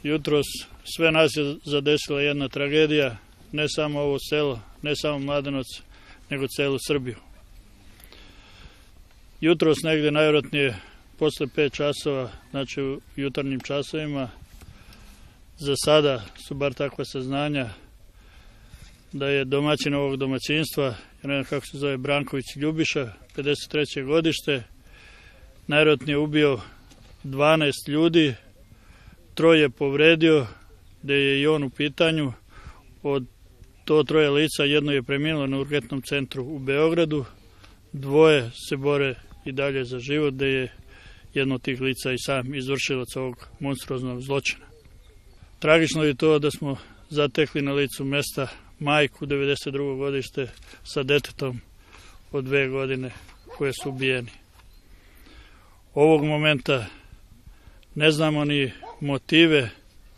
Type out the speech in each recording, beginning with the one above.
Jutros sve nas je zadesila jedna tragedija, ne samo ovo selo, ne samo Mladenovac, nego celu Srbiju. Jutros negdje najvjerojatnije posle 5 časova, znači u jutarnjim časovima, za sada su bar takva saznanja da je domaćin ovog domaćinstva, ja ne znam kako se zove, Branković Ljubiša, 53. godište, najvjerojatnije ubio 12 ljudi, 3 povredio, gdje je i on u pitanju. Od to 3 lica jedno je preminulo na urgentnom centru u Beogradu, 2 se bore i dalje za život, gdje je jedno od tih lica i sam izvršilac ovog monstruoznog zločina. Tragično je to da smo zatekli na licu mesta majku 92. godište sa detetom od 2 godine koje su ubijeni. Ovog momenta ne znamo ni motive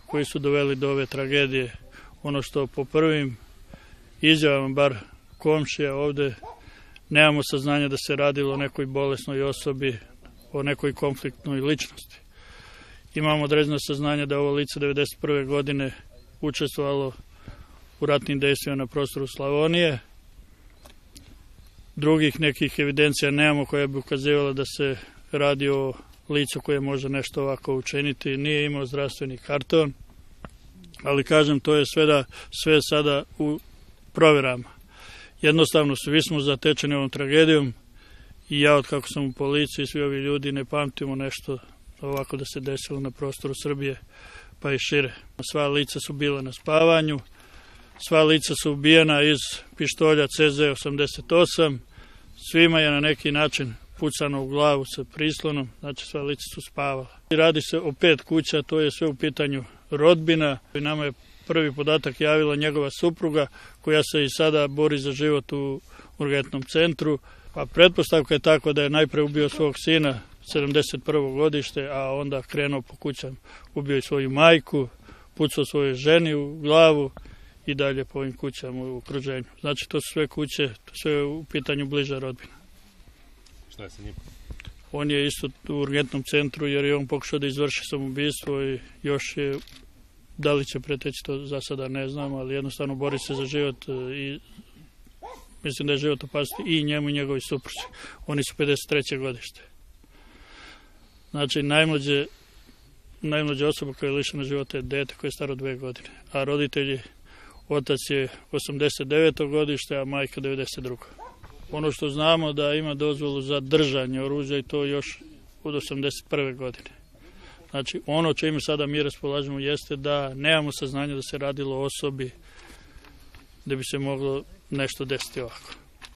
koji su doveli do ove tragedije. Ono što po prvim izjavama, bar komšija ovde, nemamo saznanja da se radilo o nekoj bolesnoj osobi, o nekoj konfliktnoj ličnosti. Imamo određeno saznanje da ovo lice 1991. godine učestvovalo u ratnim dejstvima na prostoru Slavonije. Drugih nekih evidencija nemamo koja bi ukazivala da se radi o licu koje može nešto ovako učiniti. Nije imao zdravstveni karton, ali kažem, to je sve sada u provjerama. Jednostavno, svi smo zatečeni ovom tragedijom i ja, od kako sam u policiji, svi ovi ljudi ne pamtimo nešto ovako da se desilo na prostoru Srbije, pa i šire. Sva lica su bila na spavanju, sva lica su ubijena iz pištolja CZ88, svima je na neki način pucano u glavu sa prislonom, znači sva lica su spavala. Radi se o 5 kuća, to je sve u pitanju rodbina. Nama je prvi podatak javila njegova supruga, koja se i sada bori za život u urgentnom centru. Pa pretpostavka je tako da je najpre ubio svog sina, 71. godište, a onda krenuo po kućama. Ubio i svoju majku, pucao svojoj ženi u glavu i dalje po ovim kućama u okruženju. Znači, to su sve kuće, to sve u pitanju bliža rodbina. Šta je sa njim? On je isto u urgentnom centru jer je on pokušao da izvrši samoubistvo i još je, da li će preteći, to za sada ne znam, ali jednostavno bori se za život i mislim da je život opasiti i njemu i njegovi supruzi. Oni su 53. godište. Znači, najmlađa osoba koja je lišena života je dete koje je staro 2 godine, a roditelji, otac je 89. godište, a majka 92. Ono što znamo da ima dozvolu za držanje oružja i to još od 81. godine. Znači, ono čime sada mi raspolažemo jeste da nemamo saznanja da se radilo o osobi da bi se moglo nešto desiti ovako.